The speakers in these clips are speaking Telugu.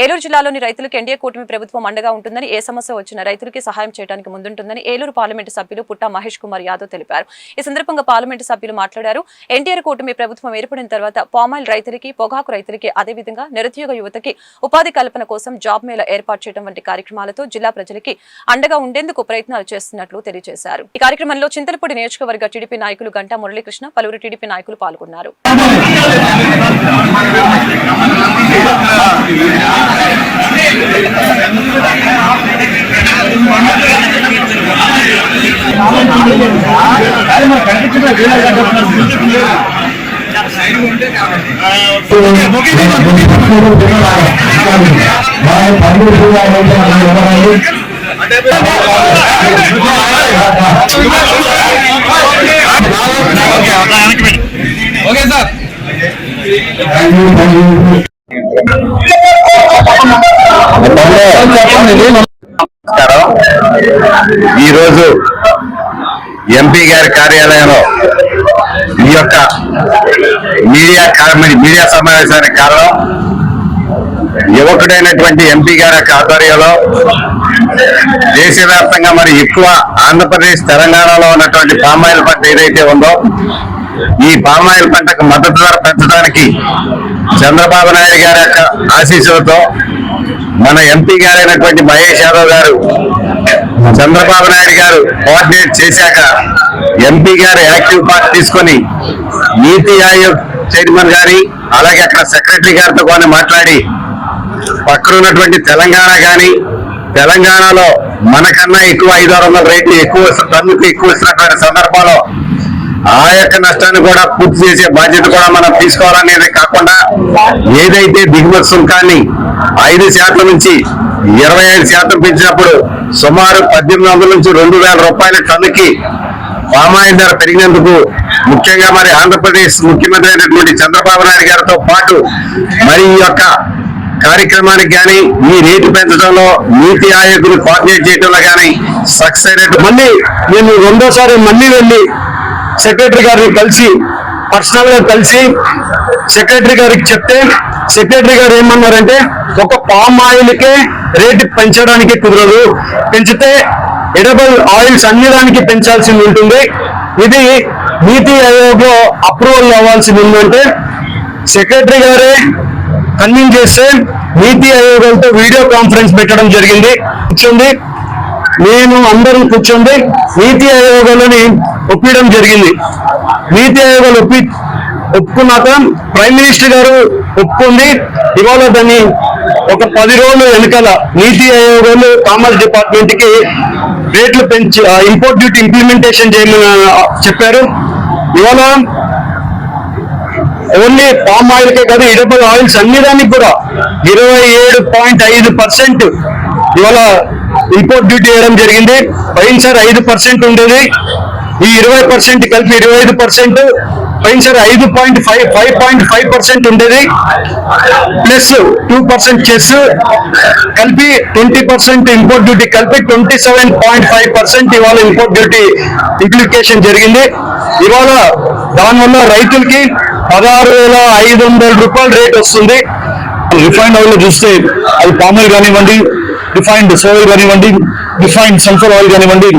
ఏలూరు జిల్లాలోని రైతులకు ఎన్డీఏ కూటమి ప్రభుత్వం అండగా ఉంటుందని, ఏ సమస్య వచ్చినా రైతులకి సహాయం చేయడానికి ముందుంటుందని ఏలూరు పార్లమెంటు సభ్యులు పుట్టా మహేష్ కుమార్ యాదవ్ తెలిపారు. ఈ సందర్భంగా పార్లమెంటు సభ్యులు మాట్లాడారు. ఎన్టీఆర్ కూటమి ప్రభుత్వం ఏర్పడిన తర్వాత పామాయిల్ రైతులకి, పొగాకు రైతులకి, అదేవిధంగా నిరుద్యోగ యువతకి ఉపాధి కల్పన కోసం జాబ్ మేళా ఏర్పాటు చేయడం వంటి కార్యక్రమాలతో జిల్లా ప్రజలకి అండగా ఉండేందుకు ప్రయత్నాలు చేస్తున్నట్లు తెలియజేశారు. ఈ కార్యక్రమంలో చింతలపూడి నియోజకవర్గ టీడీపీ నాయకులు గంటా మురళీకృష్ణ, పలువురు టీడీపీ నాయకులు పాల్గొన్నారు. Okay sir. ఈ రోజు ఎంపీ గారి కార్యాలయంలో ఈ యొక్క మీడియా సమావేశానికి కారణం యువకుడైనటువంటి ఎంపీ గారి యొక్క ఆధ్వర్యంలో దేశవ్యాప్తంగా మరి ఎక్కువ ఆంధ్రప్రదేశ్ తెలంగాణలో ఉన్నటువంటి పామాయిల్ పంట ఏదైతే ఉందో ఈ పామాయిల్ పంటకు మద్దతు ధర పెంచడానికి చంద్రబాబు నాయుడు గారి యొక్క ఆశీస్సులతో మన ఎంపీ గారైనటువంటి మహేష్ యాదవ్ గారు చంద్రబాబు నాయుడు గారు కోఆర్డినేట్ చేశాక ఎంపీ గారు యాక్టివ్ పార్ట్ తీసుకొని నీతి ఆయోగ్ చైర్మన్ గారి అలాగే అక్కడ సెక్రటరీ గారితో కొన్ని మాట్లాడి పక్కన ఉన్నటువంటి తెలంగాణ కానీ తెలంగాణలో మనకన్నా ఎక్కువ 500 రేట్లు ఎక్కువ టన్నుకు ఎక్కువ ఇస్తున్నటువంటి సందర్భంలో ఆ యొక్క నష్టాన్ని కూడా పూర్తి చేసే బాధ్యత కూడా మనం తీసుకోవాలనేది కాకుండా ఏదైతే దిగుమతి సుంకాన్ని 5% నుంచి 25% పెంచినప్పుడు సుమారు 1800 నుంచి 2000 రూపాయల టన్నుకి పామాయిల్ ధర పెరిగినందుకు ముఖ్యంగా మరి ఆంధ్రప్రదేశ్ ముఖ్యమంత్రి అయినటువంటి చంద్రబాబు నాయుడు గారితో పాటు మరి ఈ యొక్క కార్యక్రమానికి కానీ ఈ రేటు పెంచడంలో నీతి ఆయోగ్ కోఆర్డినేట్ చేయడంలో కానీ సక్సెస్ అయినట్టు మళ్ళీ నేను రెండోసారి మళ్ళీ వెళ్ళి సెక్రటరీ గారిని కలిసి పర్సనల్ గా కలిసి సెక్రటరీ గారికి చెప్తే సెక్రటరీ గారు ఏమన్నారంటే ఒక పామ్ ఆయిల్కే రేటు పెంచడానికి కుదరదు, పెంచితే ఎడబుల్ ఆయిల్స్ అన్ని దానికి పెంచాల్సి ఉంటుంది, ఇది నీతి ఆయోగ్ లో అప్రూవల్ అవ్వాల్సి ఉందంటే సెక్రటరీ గారే కన్విన్స్ చేస్తే నీతి ఆయోగ్తో వీడియో కాన్ఫరెన్స్ పెట్టడం జరిగింది. కూర్చోండి, నేను అందరం కూర్చోండి నీతి ఆయోగాలని ఒప్పించడం జరిగింది. నీతి ఆయోగాలు ఒప్పుకున్నాక ప్రైమ్ మినిస్టర్ గారు ఒప్పుకుంది. ఇవాళ దాన్ని ఒక 10 రోజులు వెనకాల నీతి ఆయోగాలు కామర్స్ డిపార్ట్మెంట్ కి రేట్లు పెంచి ఇంపోర్ట్ డ్యూటీ ఇంప్లిమెంటేషన్ చేయమని చెప్పారు. ఇవాళ ఓన్లీ పామ్ ఆయిల్ కే కాదు ఎడిబుల్ ఆయిల్స్ అన్ని దానికి కూడా 27.5% ఇవాళ ఇంపోర్ట్ డ్యూటీ వేయడం జరిగింది. పోయినసారి 5% ఉండేది, ఈ 20% కలిపి 25%, పోయినసారి 5.5% ఉండేది ప్లస్ 2% చెస్ కలిపి 20% ఇంపోర్ట్ డ్యూటీ కలిపి 27.5% ఇవాళ ఇంపోర్ట్ డ్యూటీ ఇంప్లికేషన్ జరిగింది. ఇవాళ దానివల్ల రైతులకి 16,500 రూపాయలు రేట్ వస్తుంది. రిఫైన్డ్ ఆయిల్ చూస్తే అది పామాయిల్ కానివ్వండి, రిఫైన్డ్ సోయిల్ కానివ్వండి, రిఫైన్డ్ సన్ఫ్లవర్ ఆయిల్ కానివ్వండి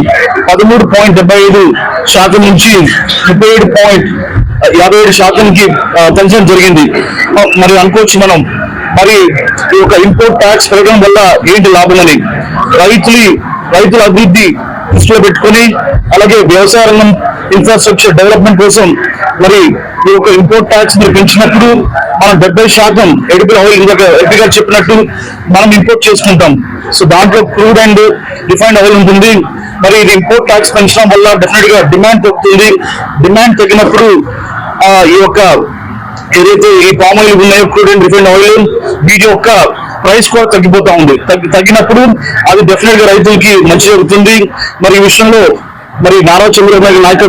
13.75% నుంచి 37.57%కి పెంచడం జరిగింది. మరి అనుకోవచ్చు మనం మరి ఈ యొక్క ఇంపోర్ట్ ట్యాక్స్ పెరగడం వల్ల ఏంటి లాభమని. రైతుల అభివృద్ధి దృష్టిలో పెట్టుకుని అలాగే వ్యవసాయ రంగం ఇన్ఫ్రాస్ట్రక్చర్ డెవలప్మెంట్ కోసం మరి ఈ యొక్క ఇంపోర్ట్ ట్యాక్స్ ని పెంచినప్పుడు మనం 70% ఎడిబుల్ ఆయిల్ ఎంపీ గారు చెప్పినట్టు మనం ఇంపోర్ట్ చేసుకుంటాం. సో దాంట్లో క్రూడ్ అండ్ రిఫైన్డ్ ఆయిల్ ఉంటుంది. మరి ఇది ఇంపోర్ట్ ట్యాక్స్ పెంచడం వల్ల డెఫినెట్ గా డిమాండ్ తగ్గుతుంది. డిమాండ్ తగ్గినప్పుడు ఈ యొక్క ఏదైతే ఈ పామ్ ఆయిల్ ఉన్నాయో క్రూడ్ అండ్ రిఫైన్డ్ ఆయిల్ వీటి యొక్క ప్రైస్ కూడా తగ్గిపోతా ఉంది. తగ్గినప్పుడు అది డెఫినెట్ గా రైతులకి మంచి జరుగుతుంది. మరి ఈ విషయంలో మరి నారా చంద్రబాబు నాయుడు నాయకత్వం